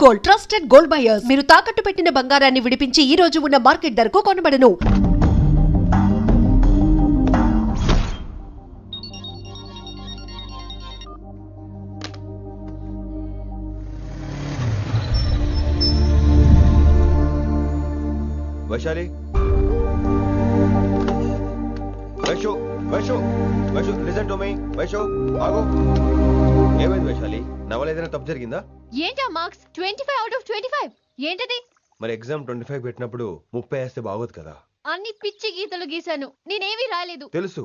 Gold, trusted gold buyers. మీరు తాకట్టు పెట్టిన బంగారాన్ని విడిపించి ఈ రోజు ఉన్న మార్కెట్ ధరకు కొనబడను. Vaishali, Vaishu Vaishu Vaishu listen to me. Vaishu ఆగు. ఏమైంది వైశాలి? నా వల్ల ఏదైనా తప్పు జరిగిందా? ఏంటా మార్క్స్ 25 out of 25? ఏంటది? మరి ఎగ్జామ్ 25 పెట్టినప్పుడు 30 వేస్తే బాగోదు కదా. అన్ని పిచ్చి గీతలు గీశాను, నేనేమీ రాలేదు. తెలుసు,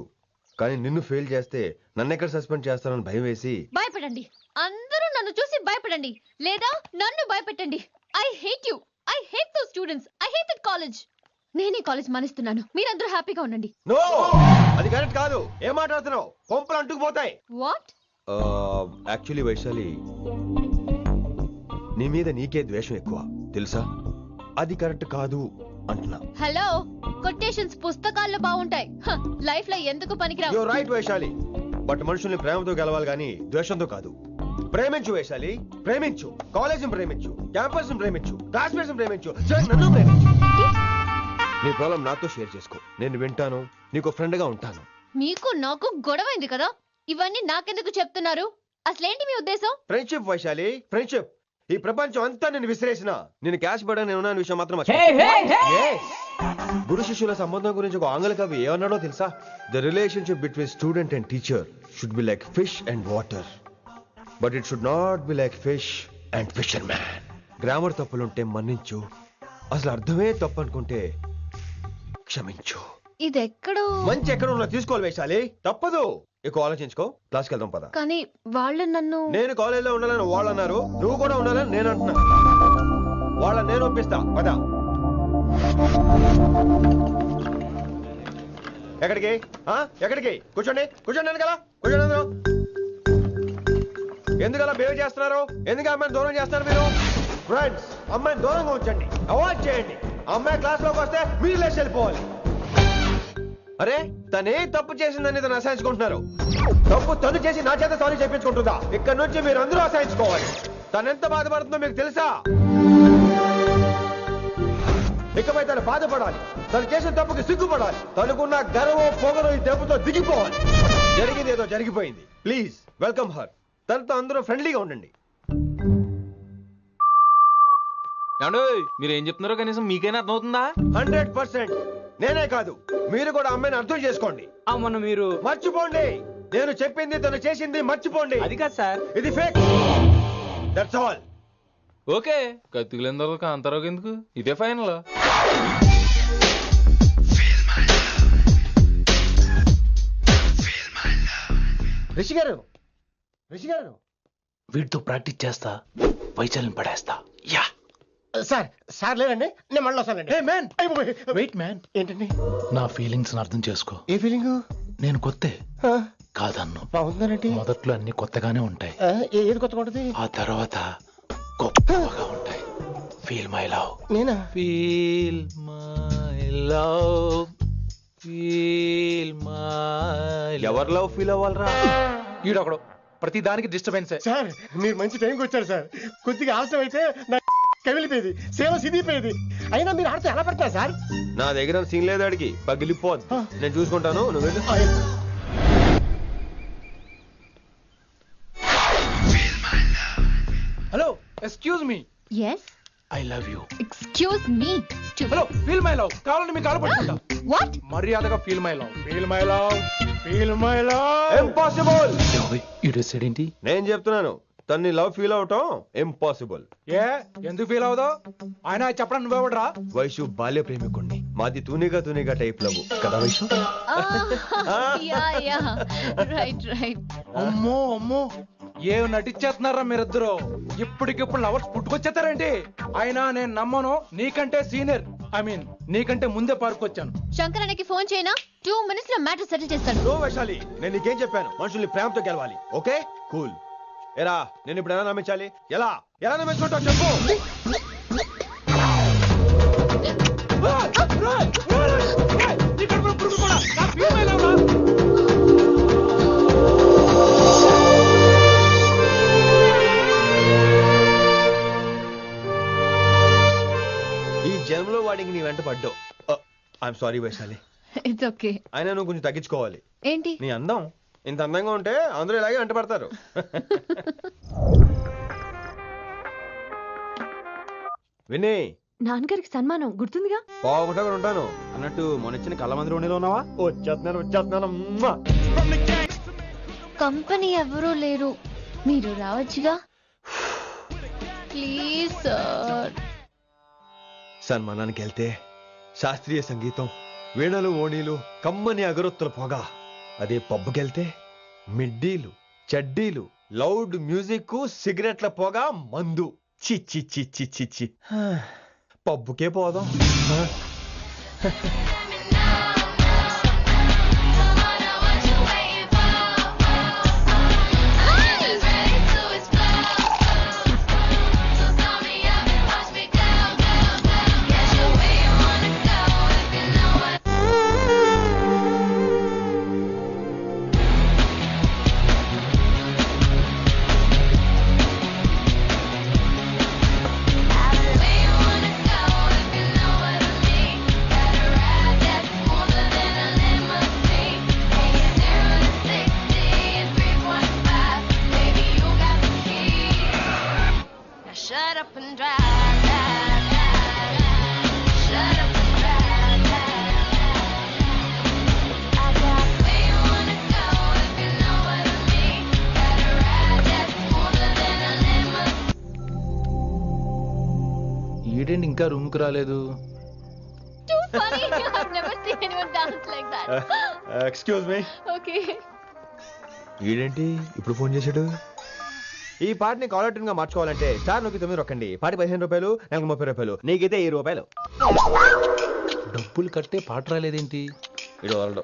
కానీ నిన్ను ఫెయిల్ చేస్తే నన్ను ఎక్కడ సస్పెండ్ చేస్తానని భయం వేసి. భయపడండి, అందరూ నన్ను చూసి భయపడండి, లేదా నన్ను భయపెట్టండి. I hate you, I hate those students, I hate that college. నేనే కాలేజ్ మానేస్తున్నాను, మీరందరూ హ్యాపీగా ఉండండి. నో, అది కరెక్ట్ కాదు. ఏం మాట్లాడుతున్నావు? కొంపలు అంటుకుపోతాయి. వాట్? యాక్చువల్లీ వైశాలి, నీ మీద నీకే ద్వేషం ఎక్కువ తెలుసా. అది కరెక్ట్ కాదు అంటున్నా. హలో, కొటేషన్స్ పుస్తకాల్లో బాగుంటాయి, లైఫ్ లో ఎందుకు పనికిరావు. You are right Vaishali, but మనుషుల్ని ప్రేమతో గెలవాలి గానీ ద్వేషంతో కాదు. ప్రేమించు వైశాలి, ప్రేమించు. కాలేజీని ప్రేమించు, క్యాంపస్ ప్రేమించు, క్లాస్మేట్స్ ప్రేమించు, నన్ను ప్రేమించు. నీ ప్రాబ్లం నాతో షేర్ చేసుకో, నేను వింటాను, నీకు ఫ్రెండ్ గా ఉంటాను. మీకు నాకు గొడవైంది కదా, ఇవన్నీ నాకెందుకు చెప్తున్నారు? అసలేంటి మీ ఉద్దేశం? Friendship Vaishali, friendship. ఈ ప్రపంచం అంతా నేను విసిరేసిన, నేను క్యాష్ పడా నేను ఉన్న విషయం మాత్రం గురు శిష్యుల సంబంధం గురించి ఒక ఆంగ్ల కవి ఏమన్నాడో తెలుసా? The relationship between student and teacher should be like fish and water, but it should not be like fish and fisherman. Grammar తప్పులుంటే మన్నించు, అసలు అర్థమే తప్పు అనుకుంటే క్షమించు. ఇది ఎక్కడో మంచి ఎక్కడ ఉన్నా తీసుకోవాలి వైశాలి, తప్పదు. ఎక్కువ ఆలోచించుకో, క్లాస్కి వెళ్దాం పద. కానీ వాళ్ళు నన్ను. నేను కాలేజీలో ఉండాలని వాళ్ళు అన్నారు, నువ్వు కూడా ఉండాలని నేను అంటున్నా. వాళ్ళని నేను ఒప్పిస్తా, పద. ఎక్కడికి? ఎక్కడికి? కూర్చోండి, కూర్చోండి కదా, కూర్చోండి అందరూ. ఎందుకు అలా బిహేవ్ చేస్తున్నారు? ఎందుకు అమ్మాయిని దూరం చేస్తున్నారు మీరు? ఫ్రెండ్స్, అమ్మాయిని దూరంగా ఉంచండి, అవాయిడ్ చేయండి. అమ్మాయి క్లాస్ లోకి వస్తే మీరు లేచి వెళ్ళిపోవాలి. అరే, తనే తప్పు చేసిందని తను అసహించుకుంటున్నారు. తప్పు తను చేసి నా చేత సారీ చెప్పించుకుంటుందా? ఇక్కడ నుంచి మీరు అందరూ అసహించుకోవాలి. తనెంత బాధపడుతుందో మీకు తెలుసా? ఇకపై తను బాధపడాలి, తను చేసిన తప్పుకి సిగ్గుపడాలి, తనకున్న గర్వం పొగరు ఈ దెబ్బతో దిగిపోవాలి. జరిగింది ఏదో జరిగిపోయింది. Please welcome her. తనతో అందరూ ఫ్రెండ్లీగా ఉండండి. మీరు ఏం చెప్తున్నారో కనీసం మీకైనా అర్థమవుతుందా? 100%. నేనే కాదు, మీరు కూడా అమ్మాయిని అర్థం చేసుకోండి. మొన్న మీరు మర్చిపోండి, నేను చెప్పింది తను చేసింది మర్చిపోండి. అది కాదు సార్, ఇది ఫేక్. That's all. ఓకే, కత్తిలేని తర్వాత కాంతారావు ఎందుకు? ఇదే ఫైనల్. రిషి గారు, రిషి గారు, వీటితో ప్రాక్టీస్ చేస్తా, వైశాల్యం పడేస్తా. యా సార్, సార్ లేదండి, నేను మళ్ళీ వస్తానండి. వెయిట్ మ్యాన్, ఏంటండి? నా ఫీలింగ్స్ అర్థం చేసుకో. ఏ ఫీలింగ్? నేను కొత్తే కాదన్ను. బాగుందండి. మొదట్లో అన్ని కొత్తగానే ఉంటాయి, ఏది కొత్తగా ఉంటుంది? ఆ తర్వాత గొప్పగా ఉంటాయి. Feel my love. నేనా? Feel my love, feel my. ఎవరి లవ్ ఫీల్ అవ్వాలరా? ఈడొకడు ప్రతి దానికి డిస్టర్బెన్స్. సార్, మీరు మంచి టైంకి వచ్చారు సార్. కొద్దిగా ఆలస్యం అయితే నా కమిలిపోయేది, సేవ సిదిపోయేది. అయినా మీరు ఆడితే ఎలా పడతారు సార్? నా దగ్గర సీన్ లేదు, అడిగి పగిలిపోదు. నేను చూసుకుంటాను, నువ్వు వెళ్ళు. Hello, excuse me. yes, I love you. excuse me. Hello, feel my love. కావాలంటే మీకు కాలు పట్టుకుంటా. what? మర్యాదగా feel my love, feel my love, feel my love. Impossible. ఇటు సైడ్ ఏంటి? నేను చెప్తున్నాను, తన్ని లవ్ ఫీల్ అవటం ఇంపాసిబుల్. ఏ ఎందుకు ఫీల్ అవుదావు? ఆయన చెప్పడం నువ్వెవడరా? వైషు బాల్య ప్రేమికుణ్ణి, మాది తూనిగా తూనిగా టైప్ లవ్ కదా వైషు? yeah, right. అమ్మో అమ్మో, ఏం నటించేస్తున్నారా మీరిద్దరు? ఇప్పటికిప్పుడు లవర్స్ పుట్టుకొచ్చేస్తారేంటి? అయినా నేను నమ్మను, నీకంటే సీనియర్, ఐ మీన్ నీకంటే ముందే పార్కొచ్చాను. శంకరానికి ఫోన్ చేయనా? 2 minutes లో మ్యాటర్ సెటిల్ చేస్తాను. నో వైశాలి, నేను నీకేం చెప్పాను? మనుషుల్ని ప్రేమతో గెలవాలి. Okay cool. ఎరా, నేను ఇప్పుడు ఎలా నమ్మించాలి? ఎలా ఎలా నమ్మించుకుంటావు చెప్పు. టైంలో వాడికి నీ వెంట పడ్డావు. I'm sorry Vaishali. It's okay. అయినా నువ్వు కొంచెం తగ్గించుకోవాలి. ఏంటి? నీ అందం ఇంత అందంగా ఉంటే అందరూ ఇలాగే వెంట పడతారు. విని నాన్నగారికి సన్మానం గుర్తుందిగా? బాగుంటా కూడా ఉంటాను అన్నట్టు మొన్న కళ్ళ మందిరం ఉండేలో ఉన్నావా? వచ్చేస్తున్నాను. కంపెనీ ఎవరూ లేరు, మీరు రావచ్చుగా. Please sir. సన్మానానికి వెళ్తే శాస్త్రీయ సంగీతం, వీణలు, ఓణీలు, కమ్మని అగరొత్తుల పొగ. అదే పబ్బుకెళ్తే మిడ్డీలు, చడ్డీలు, లౌడ్ మ్యూజిక్, సిగరెట్ల పొగ, మందు. చిచ్చి చిచ్చి చిచ్చి. పబ్బుకే పోదాం. Shut up and drive, drive, drive. Shut up and drive, drive, drive. I got where you wanna go if you know what I mean. Got a ride that's smoother than a lemon. ఈడేంటి ఇంకా room కి రాలేదు? Too funny. I've never seen anyone dance like that. Excuse me. Okay. వీడేంటి ఇప్పుడు phone చేశాడు? ఈ పాటని caller tune గా మార్చుకోవాలంటే స్టార్ నొక్కి 9 రొక్కండి. పాటి 15 రూపాయలు, నెలకు 30 రూపాయలు, నీకైతే 10 రూపాయలు. డబ్బులు కట్టే పాట రాలేదేంటి? ఇడు వదలడు.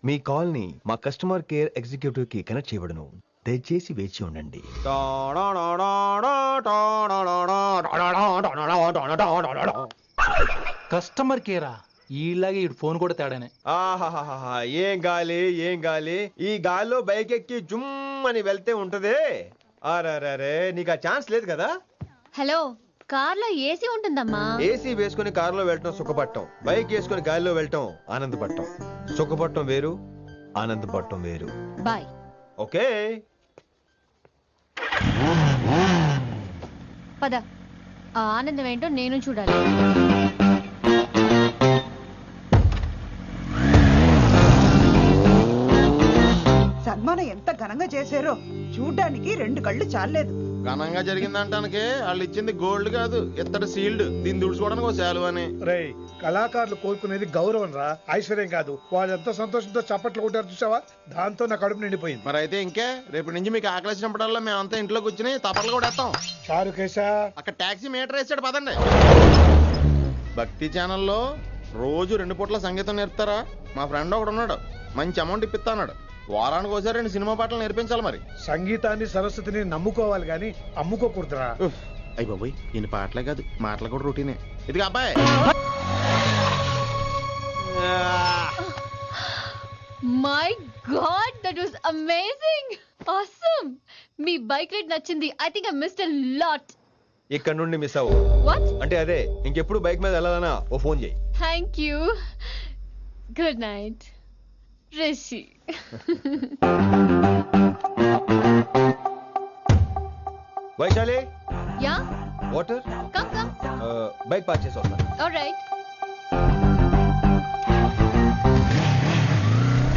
మీ కాల్ ని మా కస్టమర్ కేర్ ఎగ్జిక్యూటివ్ కి కనెక్ట్ చేయబడును. దయచేసి వేచి ఉండండి. కస్టమర్ కేరా? ఈలాగే ఇటు ఫోన్ కూడా తేడానే. ఆహాహాహా, ఏం గాలి, ఏం గాలి. ఈ గాలిలో బైక్ ఎక్కి జుమ్ అని వెళ్తే ఉంటదే. అరే నీకు ఆ ఛాన్స్ లేదు కదా. హలో, కార్లో ఏసీ ఉంటుందమ్మా. ఏసీ వేసుకుని కారులో వెళ్ళటం సుఖపట్టం, బైక్ వేసుకుని గాలిలో వెళ్ళటం ఆనందపట్టం. సుఖపట్టం వేరు, ఆనందపట్టం వేరు. బాయ్. ఓకే పద, ఆ ఆనందం ఏంటో నేను చూడాలి. సన్మానం ఎంత ఘనంగా చేశారో చూడ్డానికి 2 కళ్ళు చాలేదు. ఘనంగా జరిగిందంటానికి వాళ్ళు ఇచ్చింది గోల్డ్ కాదు, ఇత్తడి సీల్డ్. దీన్ని దుడుచుకోవడానికి ఒక శాలువ అని. రేయ్, కళాకారులు కోరుకునేది గౌరవం రా, ఐశ్వర్యం కాదు. వాళ్ళు ఎంతో సంతోషంతో చప్పట్లు కొట్టారు చూసావా, దాంతో నా కడుపు నిండిపోయింది. మరి అయితే ఇంకే, రేపటి నుంచి మీకు ఆకలిసినప్పుడల్లా మేమంతా ఇంట్లో కూర్చుని తప్పట్లు కూడా వేస్తాం. చారు కేశా, అక్కడ టాక్సీ మీటర్ వేసాడు, పదండి. భక్తి ఛానల్లో రోజు 2 పూట్ల సంగీతం నేర్పుతారా? మా ఫ్రెండ్ ఒకడు ఉన్నాడు, మంచి అమౌంట్ ఇప్పిస్తా అన్నాడు. వారానికి ఒకసారి 2 సినిమా పాటలు నేర్పించాలి. మరి సంగీతాన్ని సరస్వతిని నమ్ముకోవాలి గాని అమ్ముకోకూడదురా. అయ్యి బాబోయ్, ఈయన పాటలే కాదు మాటలు కూడా రొటీనే. ఇది అబ్బాయి. My god, that was amazing, awesome. మీ బైక్ రైడ్ నచ్చింది. I think I missed a lot. ఇక్కడ నుండి మిస్ అవ్వు. వాట్? అంటే అదే, ఇంకెప్పుడు బైక్ మీద వెళ్ళాలన్నా ఓ ఫోన్ చేయి. Thank you. Good night Rishi. Vaishali, yeah, water. Come come. Bike park చేసి వస్తాను. Alright.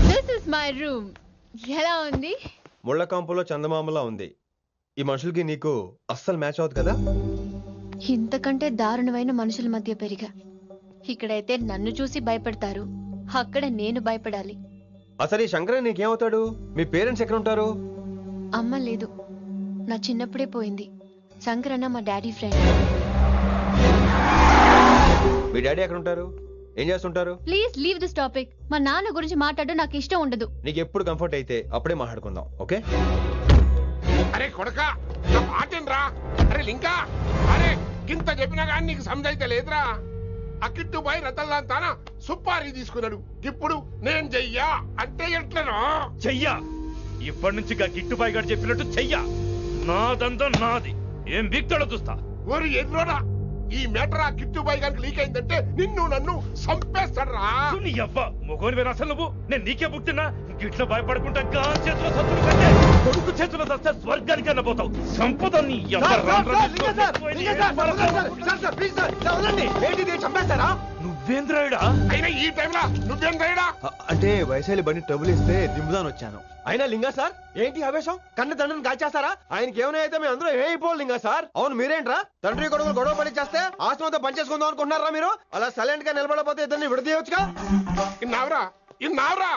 This is my room. ఎలా ఉంది? ముళ్ళ కాంపులో చందమామలా ఉంది. ఈ మనుషులకి నీకు అస్సలు మ్యాచ్ అవుతుంది కదా. ఇంతకంటే దారుణమైన మనుషుల మధ్య పెరిగా. ఇక్కడైతే నన్ను చూసి భయపడతారు, అక్కడ నేను భయపడాలి. అసలు ఈ శంకరన్ నీకేమవుతాడు? మీ పేరెంట్స్ ఎక్కడ ఉంటారు? అమ్మ లేదు, నా చిన్నప్పుడే పోయింది. శంకరన్న మా డాడీ ఫ్రెండ్. మీ డాడీ ఎక్కడ ఉంటారు? ఏం చేస్తుంటారు? Please leave this topic. మా నాన్న గురించి మాట్లాడడం నాకు ఇష్టం ఉండదు. నీకు ఎప్పుడు కంఫర్ట్ అయితే అప్పుడే మాట్లాడుకుందాం, ఓకే? అరే కొడకా, నా మాటేనరా? అరే లింకా, అరే గింత చెప్పినా కానీ నీకు సమజైతే లేదురా. అక్కిట్టు పోయి రతల్లాంతానా సుప్పారి తీసుకున్నాడు. ఇప్పుడు నేను చెయ్యా అంటే ఎట్లనో చెయ్యా. ఇప్పటి నుంచి గిట్టుబాయి గారు చెప్పినట్టు చెయ్యా. నాదంతా నాది. ఏం వీక్తాడో చూస్తా. ఓరి ఎర్రోడా, ఈ మ్యాటర్ ఆ కిట్టుబాయ్ గారికి లీక్ అయిందంటే నిన్ను నన్ను చంపేస్తాడ్రా. నీ అవ్వ మొగోని వేరు అసలు నువ్వు. నేను నీకే పుట్టినా గిట్ల భయపడకుండా గాలి చేతిలో సత్తులు కంటే కొడుకు చేతిలో సస్తే స్వర్గానికన్నా పోతావు. సంపద నీ అవ్వ చంపేస్తారా? నువ్వేంద్రాయుడా? అయినా ఈ టైంలో నువ్వేం రైడా? అంటే వైశాలి బండి ట్రబుల్ ఇస్తే దింపుదాని వచ్చాను. అయినా లింగా సార్ ఏంటి ఆవేశం? కన్న తండ్రిని కాల్చేస్తారా? ఆయనకి ఏమైనా అయితే మేము అందరూ ఏమైపోవాలి లింగా సార్. అవును మీరేంట్రా తండ్రి కొడుకులు గొడవ పని చేస్తే ఆస్తంతో పనిచేసుకుందాం అనుకుంటున్నారా మీరు? అలా సైలెంట్ గా నిలబడపోతే ఇద్దరిని విడదీయొచ్చుగా. ఇన్నావురా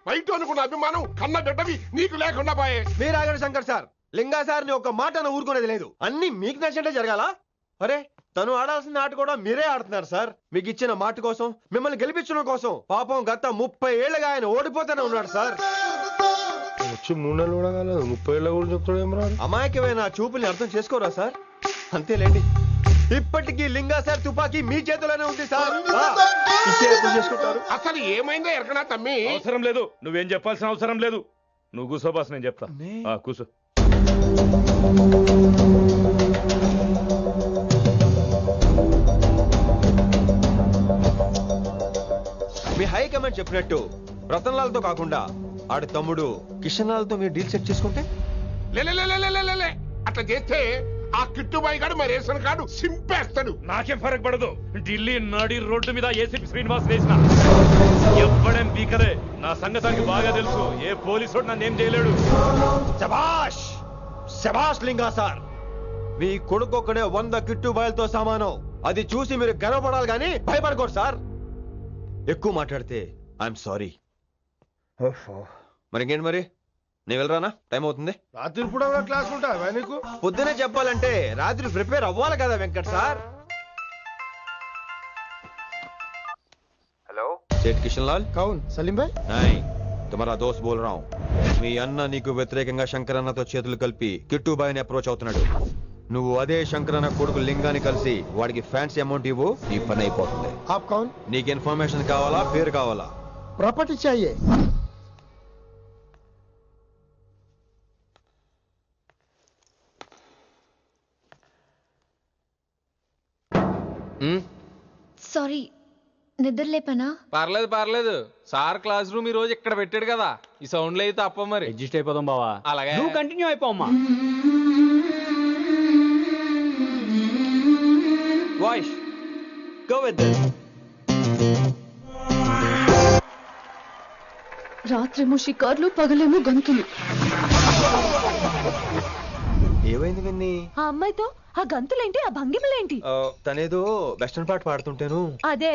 బయట అనుకున్న అభిమానం కన్న బిడ్డవి నీకు లేకుండా పోయే. మీరు ఆగండి శంకర్ సార్. లింగా సార్ ని ఒక మాట ఊరుకునేది లేదు. అన్ని మీకు నచ్చినట్టే జరగాల. అరే తను ఆడాల్సిన ఆట కూడా మీరే ఆడుతున్నారు సార్. మీకు ఇచ్చిన మాట కోసం, మిమ్మల్ని గెలిపించడం కోసం పాపం గత 30 ఏళ్లుగా ఆయన ఓడిపోతూనే ఉన్నాడు సార్. వచ్చి 3 నెలలు కూడా కాలేదు 30 ఏళ్ళ కూడా చెప్తాడేమరా? అమాయకమైన చూపుల్ని అర్థం చేసుకోరా సార్? అంతేలేండి. ఇప్పటికీ లింగా సార్ తుపాకీ మీ చేతిలోనే ఉంది సార్. అర్థం చేసుకుంటారు. అసలు ఏమైందో ఎరకనా తమ్మి? అవసరం లేదు, నువ్వేం చెప్పాల్సిన అవసరం లేదు. నువ్వు కూసో బాస్, నేను చెప్తా. కూసో. మీ హైకమాండ్ చెప్పినట్టు రతన్ లాల్ తో కాకుండా ఆడి తమ్ముడు కిషన్ లాల్ తో మీరు డీల్ సెట్ చేసుకుంటే? లే అట్లా చేస్తే ఆ కిట్టుబాయ్ గారు మరి రేషన్ కార్డు సింపేస్తాడు. నాకేం ఫరక్ పడదు. ఢిల్లీ నడి రోడ్డు మీద ఏసీపీ శ్రీనివాస్ వేసిన ఎవ్వడేం బీకరే. నా సంగతానికి బాగా తెలుసు. ఏ పోలీసు నన్నేం చేయలేడు. శభాష్ శభాష్ లింగా సార్. మీ కొడుకు ఒక్కడే 100 కిట్టుబాయలతో సమానం. అది చూసి మీరు గర్వపడాలి కానీ భయపడకూడదు సార్. ఎక్కువ మాట్లాడితే ఐఎమ్ సారీ. మరి ఇంకేంటి మరి? నేను వెళ్ళరానా? టైం అవుతుంది. రాత్రి కూడా క్లాస్ ఉంటావా నీకు? పొద్దునే చెప్పాలంటే రాత్రి ప్రిపేర్ అవ్వాలి కదా వెంకట్ సార్. హలో సేठ కిషన్ లాల్. కౌన్ సలీం భాయ్? नहीं तुम्हारा दोस्त बोल रहा हूँ. మీ అన్న నీకు వ్యతిరేకంగా శంకరన్నతో చేతులు కలిపి కిట్టుబాయిని అప్రోచ్ అవుతున్నాడు. నువ్వు అదే శంకరన్న కొడుకు లింగాన్ని కలిసి వాడికి ఫ్యాన్సీ అమౌంట్ ఇవ్వు, నీ పని అయిపోతుంది. आप कौन? నీకు ఇన్ఫర్మేషన్ కావాలా, పేరు కావాలా? प्रॉपर्टी चाहिए. సారీ నిద్ర లేపనా? పర్లేదు. సార్ క్లాస్ రూమ్ ఈ రోజు ఇక్కడ పెట్టాడు కదా, ఈ సౌండ్లు అయితే తప్ప మరి అడ్జస్ట్ అయిపోదాం బావా. అలాగే నువ్వు కంటిన్యూ అయిపోమ్మా. Voice go with this. రాత్రేమో షికార్లు, పగలేమో గంతులు. ఏమైంది విన్ని? ఆ అమ్మాయితో ఆ గంతులేంటి, ఆ భంగిమలేంటి? తనేదో వెస్టర్న్ పాట పాడుతుంటేను. అదే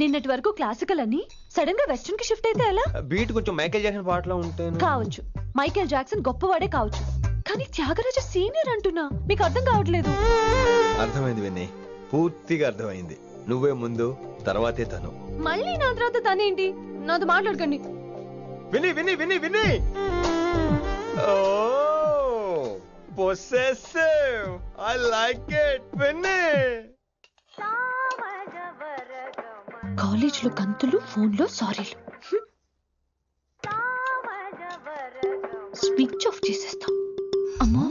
నిన్నటి వరకు క్లాసికల్ అని సడన్ గా వెస్టర్న్ కి షిఫ్ట్ అయితే ఎలా? బీట్ కొంచెం మైకేల్ జాక్సన్ పాటలో ఉంటాను. కావచ్చు, మైకేల్ జాక్సన్ గొప్పవాడే కావచ్చు, కానీ త్యాగరాజ సీనియర్ అంటున్నా. మీకు అర్థం కావట్లేదు. అర్థమైంది విన్ని, పూర్తిగా అర్థమైంది. నువ్వే ముందు, తర్వాతే తను. మళ్ళీ నా తర్వాత తనేంటి? నాతో మాట్లాడకండి. విని విని విని విని possessive. I like it. విని కాలేజ్ లో గంతులు, ఫోన్ లో సారీలు. స్విచ్ ఆఫ్ చేసేస్తా. అమ్మో,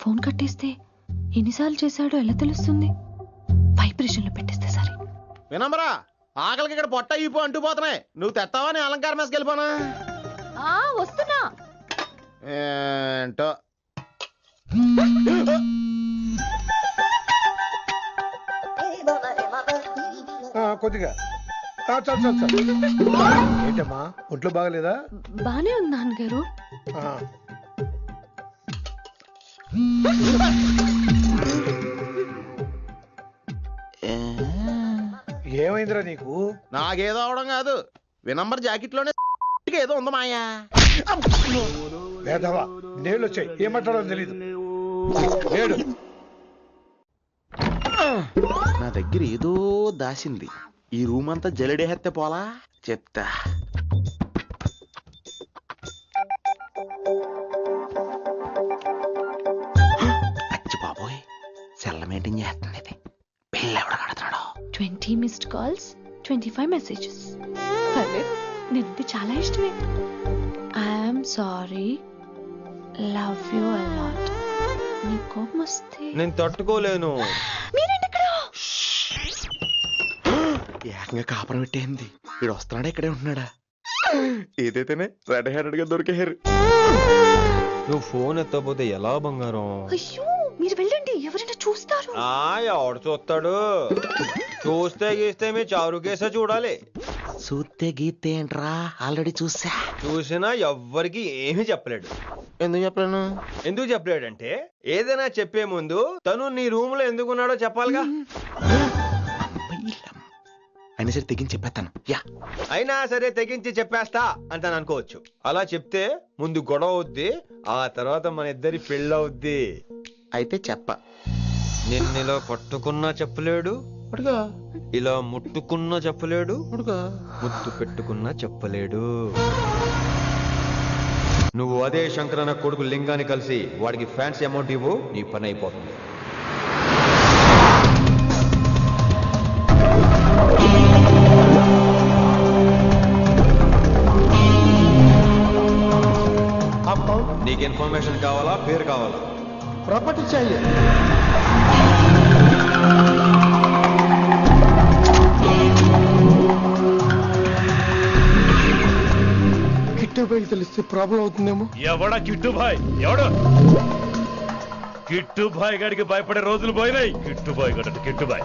ఫోన్ కట్టేస్తే ఎన్నిసార్లు చేశాడో ఎలా తెలుస్తుంది? వైబ్రేషన్ లో పెట్టేస్తే సరే. వినమ్రా, ఆకలికి ఇక్కడ పొట్ట ఈపు అంటుపోతున్నాయి. నువ్వు తెస్తావా? నేను అలంకారం వేసుకెళ్ళిపోనా? వస్తున్నా. ఏంటో కొద్దిగా చాలు. ఏంటమ్మా ఒంట్లో బాగలేదా? బానే ఉంది నాన్నగారు. ఏమైందిరా నీకు? నాకేదో అవడం కాదు, వినంబర్ జాకెట్ లోనే ఏదో ఉంది మాయా. లేదవా, నేళ్ళు వచ్చాయి, ఏం మాట్లాడాలో తెలీదు. లేడు. నా దగ్గర ఏదో దాసింది. ఈ రూమ్ అంతా జలడేహెత్తే పోలా చెప్తా. అచ్చి బాబోయ్, సెల్ల మెయింటైన్ చేస్తుంది. పిల్ల ఎవడ కడుతున్నాడు? 20 మిస్డ్ కాల్స్, 25 మెసేజెస్. పర్లేదు, నిన్నంటే చాలా ఇష్టమే. I'm sorry, love you a lot. నీ కోపం వస్తే నేను తట్టుకోలేను. మీరేంటి ఇక్కడ? ఏకంగా కాపురం పెట్టేయింది. వీడు వస్తున్నాడా ఇక్కడే ఉంటున్నాడా? ఏదైతేనే రెడ్ హ్యాండెడ్ గా దొరికారు. నువ్వు ఫోన్ ఎత్తకపోతే ఎలా బంగారం? అయ్యో మీరు వెళ్ళండి, ఎవరైనా చూస్తారు. ఎవడు చూస్తాడు? చూస్తే గీస్తే మీ చారు కేసే చూడాలి. చూస్తే గీతే ఏంట్రా, ఆల్రెడీ చూసినా ఎవ్వరికి ఏమీ చెప్పలేడు. ఎందుకు చెప్పలేను? ఎందుకు చెప్పలేడంటే ఏదైనా చెప్పే ముందు తను నీ రూమ్ లో ఎందుకున్నాడో చెప్పాలిగా. అయినా సరే తెగించి చెప్పేస్తాను. అయినా సరే తెగించి చెప్పేస్తా అంటాను అనుకోవచ్చు. అలా చెప్తే ముందు గొడవ అవుద్ది, ఆ తర్వాత మన ఇద్దరి పెళ్ళవుద్ది. అయితే చెప్ప. నిన్నిలా పట్టుకున్నా చెప్పలేడు, ఇలా ముట్టుకున్నా చెప్పలేడు, ముద్దు పెట్టుకున్నా చెప్పలేడు. నువ్వు అదే శంకరన్న కొడుకు లింగాన్ని కలిసి వాడికి ఫ్యాన్సీ అమౌంట్ ఇవ్వు, నీ పని అయిపోతుంది. నీకు ఇన్ఫర్మేషన్ కావాలా, పేరు కావాలా? ప్రాపర్టీ चाहिए. కిట్టుబాయి తెలిస్తే ప్రాబ్లం అవుతుందేమో. ఎవడా కిట్టుబాయ్? ఎవడు కిట్టుబాయ్ గారికి భయపడే రోజులు పోయినాయి. కిట్టుబాయ్ గడ కిట్టుబాయ్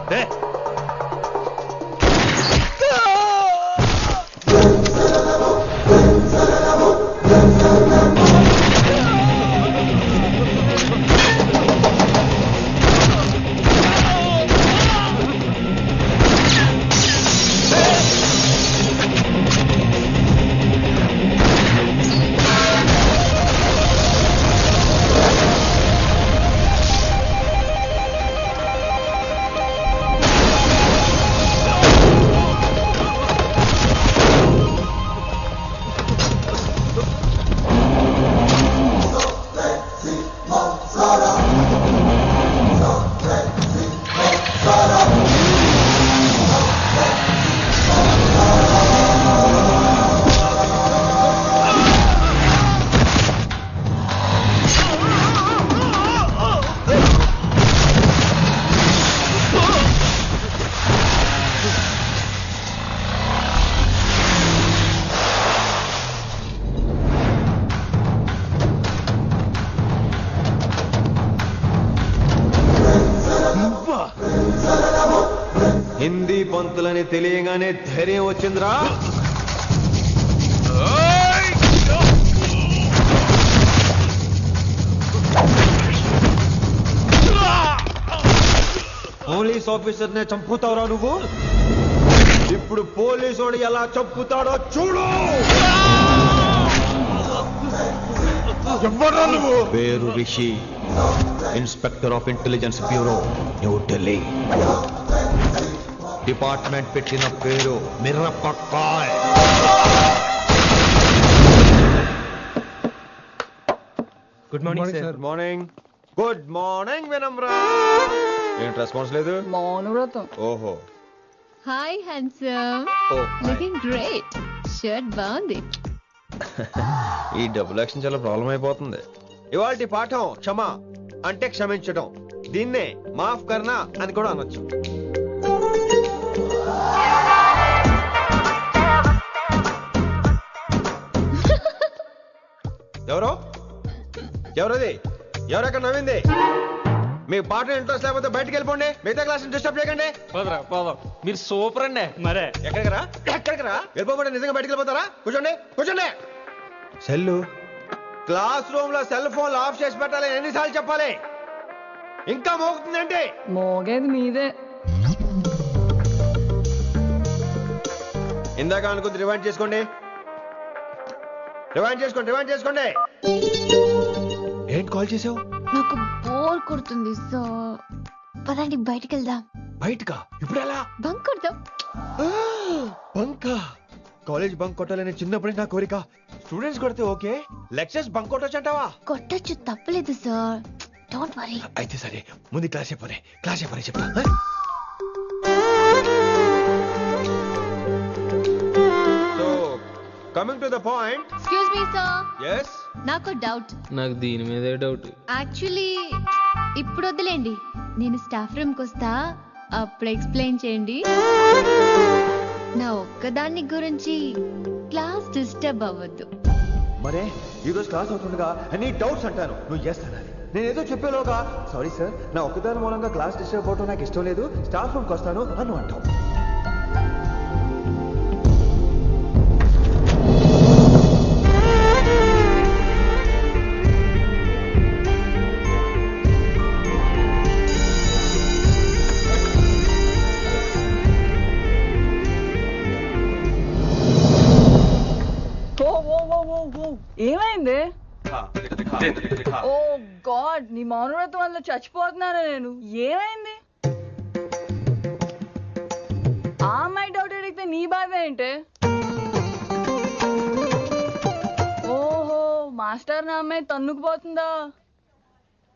హిందీ పంతులని తెలియగానే ధైర్యం వచ్చిందిరా. పోలీస్ ఆఫీసర్ నే చంపుతావురా నువ్వు. ఇప్పుడు పోలీసోడు ఎలా చంపుతాడో చూడు. ఎవరా నువ్వు? పేరు Rishi, inspector of intelligence bureau, New Delhi. Department పెట్టిన పేరు Mirapakay. Good morning sir. Good morning. Good morning Vinamra. ఏంటి రెస్పాన్స్ లేదు? మౌనవ్రతం. ఓహో. Hi handsome, looking great. Shirt బాగుంది. ఈ డబుల్ యాక్షన్ చాలా ప్రాబ్లం అయిపోతుంది. ఇవాల్టి పాఠం క్షమ అంటే క్షమించడం. దీన్నే మాఫ్ కర్నా అని కూడా అనొచ్చు. ఎవరో ఎవరది? ఎవరెక్కడ నవ్వింది? మీ పాట ఇంట్రెస్ట్ లేకపోతే బయటకు వెళ్ళిపోండి. మిగతా క్లాస్ డిస్టర్బ్ చేయకండి. మీరు సూపర్ అండి. మరే ఎక్కడికి రా, ఎక్కడికి రా? వెళ్ళిపోమంటే నిజంగా బయటకు వెళ్ళిపోతారా? కూర్చోండి, కూర్చోండి. సెల్లు క్లాస్ రూమ్ లో సెల్ ఫోన్ ఆఫ్ చేసి పెట్టాలి. ఎన్నిసార్లు చెప్పాలి? ఇంకా మోగుతుందంటే మోగేది మీదే. ఇందాక అనుకుంది రివైండ్ చేసుకోండి. రివైండ్ చేసుకోండి, రివైండ్ చేసుకోండి. ఏంటి కాల్ చేసావు? నాకు బోర్ కొడుతుంది, సో పదండి బయటికి వెళ్దాం. బయటకా? ఇప్పుడు ఎలా? బంక్ కొడదాం. బంకా? కాలేజ్ బంక్ కొట్టాలని చిన్నప్పుడే నా కోరిక. స్టూడెంట్స్ కొడితే ఓకే, లెక్చర్స్ బంక్ కొట్టొచ్చు అంటావా? కొట్టచ్చు, తప్పలేదు సార్. Don't worry. అయితే సరే, ముందు క్లాస్ చెప్పనే, క్లాస్ చెప్పనే చెప్తా. So coming to the point. Excuse me sir. yes నాకు డౌట్. నాకు దీని మీదే డౌట్. యాక్చువల్లీ ఇప్పుడు వద్దులేండి, నేను స్టాఫ్ రూమ్ కి వస్తా, అప్పుడు ఎక్స్ప్లెయిన్ చేయండి. నా ఒక్కదాన్ని గురించి క్లాస్ డిస్టర్బ్ అవ్వద్దు. మరే ఈ రోజు క్లాస్ అవుతుండగా ఎనీ డౌట్స్ అంటాను, నువ్వు చేస్తాను. నేనేదో చెప్పేలోగా సారీ సార్, నా ఒక్కదాని మూలంగా క్లాస్ డిస్టర్బ్ అవటం నాకు ఇష్టం లేదు, స్టాఫ్ రూమ్కి వస్తాను అని అంటావు. ఏమైంది? ఓ గాడ్, నీ మౌనవ్రతం వల్ల చచ్చిపోతున్నాను నేను. ఏమైంది? ఆ అమ్మాయి డౌట్ అడిగితే నీ బాధ ఏంటి? ఓహో, మాస్టర్ నా అమ్మాయి తన్నుకుపోతుందా?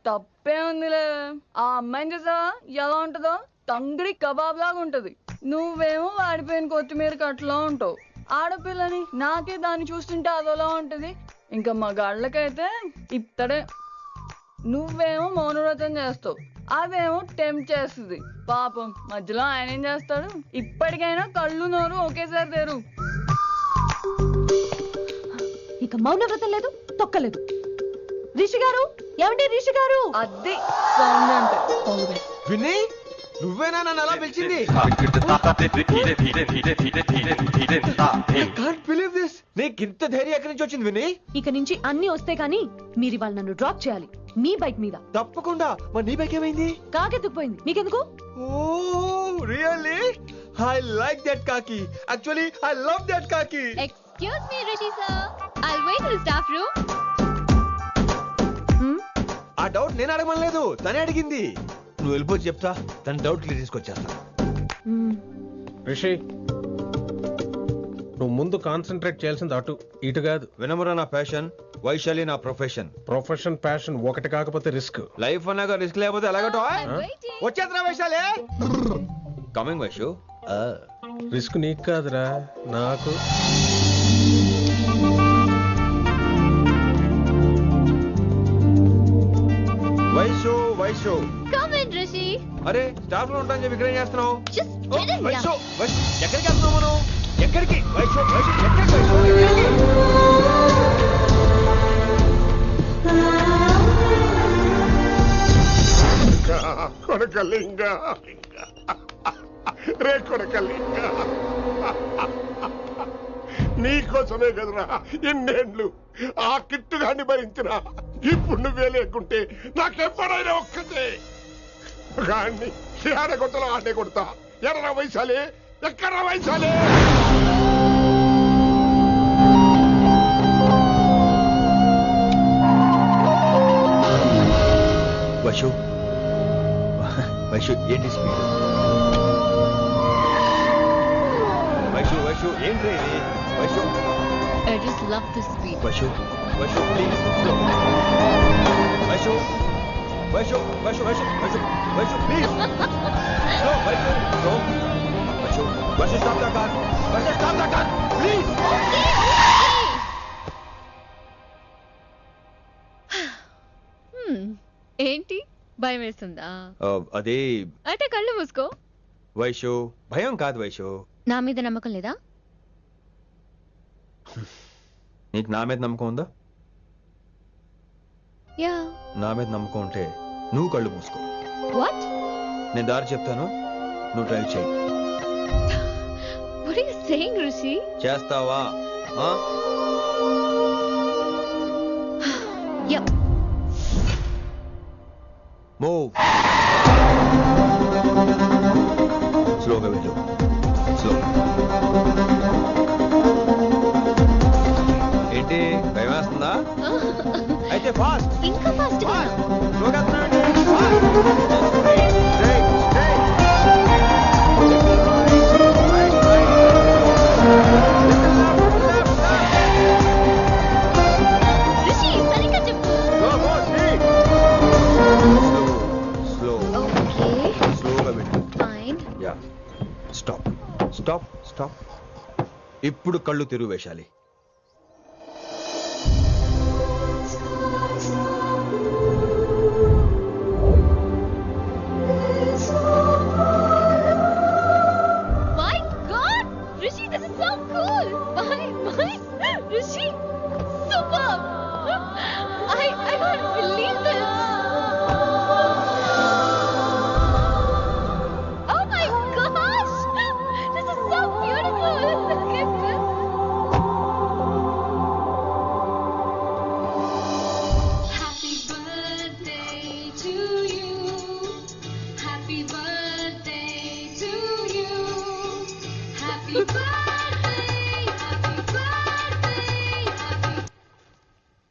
తప్పే ఉందిలే. ఆ అమ్మాయిని చూసావా ఎలా ఉంటుందో? తంగిడి కబాబ్ లాగా ఉంటది. నువ్వేమో వాడిపోయిన కొత్తిమీర కట్లా ఉంటావు. ఆడపిల్లని నాకే దాన్ని చూస్తుంటే అదోలా ఉంటది. ఇంకా మగాళ్ళకైతే ఇత్తడే. నువ్వేమో మౌనవ్రతం చేస్తావు, అదేమో టెంప్ట్ చేస్తుంది. పాపం మధ్యలో ఆయన ఏం చేస్తాడు? ఇప్పటికైనా కళ్ళు నోరు ఒకేసారి తెరు. ఇక మౌనవ్రతం లేదు, తొక్కలేదు. రిషి గారు, ఏమండి రిషి గారు? అది సౌండ్ అంటే. విని నువ్వేనా నన్ను అలా పిలిచింది? నీకింత ధైర్యం ఎక్కడి నుంచి వచ్చింది విని? ఇక నుంచి అన్ని వస్తే కానీ మీరు ఇవాళ నన్ను డ్రాప్ చేయాలి మీ బైక్ మీద. తప్పకుండా. మరి నీ బైక్ ఏమైంది? కాకెత్తుకుపోయింది. మీకెందుకు? Oh really? I like that కాకి. యాక్చువల్లీ ఐ లవ్ దట్ కాకి. Excuse me Rishi sir, I'll wait in the staff room. ఆ డౌట్ నేను అడగమనలేదు, తనే అడిగింది. నువ్వు వెళ్ళిపోయి చెప్తా, తన డౌట్ క్లియర్ తీసుకొచ్చేస్తా. రిషి, నువ్వు ముందు కాన్సన్ట్రేట్ చేయాల్సింది అటు ఇటు కాదు. వినమురా నా ప్యాషన్, వైశాలి నా ప్రొఫెషన్. ప్రొఫెషన్ ప్యాషన్ ఒకటి కాకపోతే రిస్క్. లైఫ్ అన్నాక రిస్క్ లేకపోతే ఎలాగటో? వచ్చేద్రా వైశాలి. కమింగ్ వైషు. రిస్క్ నీకు కాదురా, నాకు. Vaishu Vaishu come in Rishi. అరే స్టాఫ్ లో ఉంటాను చెప్పి ఇక్కడ ఏం చేస్తున్నావు? Just get in. Vaishu Vaishu ఎక్కడికి వెళ్తున్నావు మనం? ఎక్కడికి? వైషు వైషు ఎక్కడికి? వైషు ఎక్కడికి? కొడకలింగ రే కొడకలింగ, నీకోసమే కదరా ఎన్నేళ్ళు ఆ కిట్టుగాన్ని భరించినా. ఇప్పుడు నువ్వే లేకుంటే నాకెప్పుడైనా ఒక్కతే గాన్ని ఆడే కొట్టలో ఆడే కొడతా. ఎర్ర వైశాలి, ఎక్కడ వైశాలి? వైషు వైషు ఏంటి స్పీడ్? వైషు వైషు ఏంటి ఇది? Vaishu I just love this speed. Vaishu Vaishu please slow. Vaishu Vaishu Vaishu Vaishu Vaishu Vaishu please slow. Vaishu slow. Vaishu Vaishu stop the car. Vaishu stop the car please. ఏంటి భయం వేస్తుందా? అదే అంటే కళ్ళు మూసుకో. వైషు భయం కాదు వైషు. నా మీద నమ్మకం లేదా? నీకు నా మీద నమ్మకం ఉందా? యా. నా మీద నమ్మకం ఉంటే నువ్వు కళ్ళు మూసుకో. వాట్? నేను దారి చెప్తాను, నువ్వు డ్రైవ్ చేయి. What are you saying, Rishi? చేస్తావా? Yep. మూవ్. స్లోగా వెళ్ళు. స్లో. ఏంటి భయం వేస్తుందా? అయితే ఫాస్ట్. ఇంకా ఫాస్ట్. స్లోగా స్టాప్ స్టాప్ స్టాప్. ఇప్పుడు కళ్ళు తెరువు వేశాలి. My God! Rishi,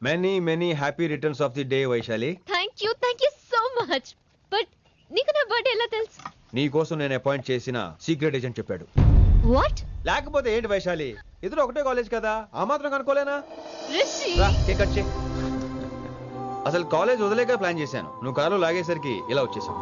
many many happy returns of the day Vaishali. Thank you so much. But నీకు నా బర్త్డే ఎలా తెలుసు? నీ కోసం నేను అపాయింట్ చేసిన సీక్రెట్ ఏజెంట్ చెప్పాడు. వాట్? లేకపోతే ఏంటి వైశాలి, ఇద్దరు ఒకటే కాలేజ్ కదా, ఆ మాత్రం కనుక్కోలేనా? రిషి రా, కేక్ కట్ చేయి. అసలు కాలేజ్ వదిలేక ప్లాన్ చేశాను, నువ్వు కారు లాగేసరికి ఇలా వచ్చేసావు.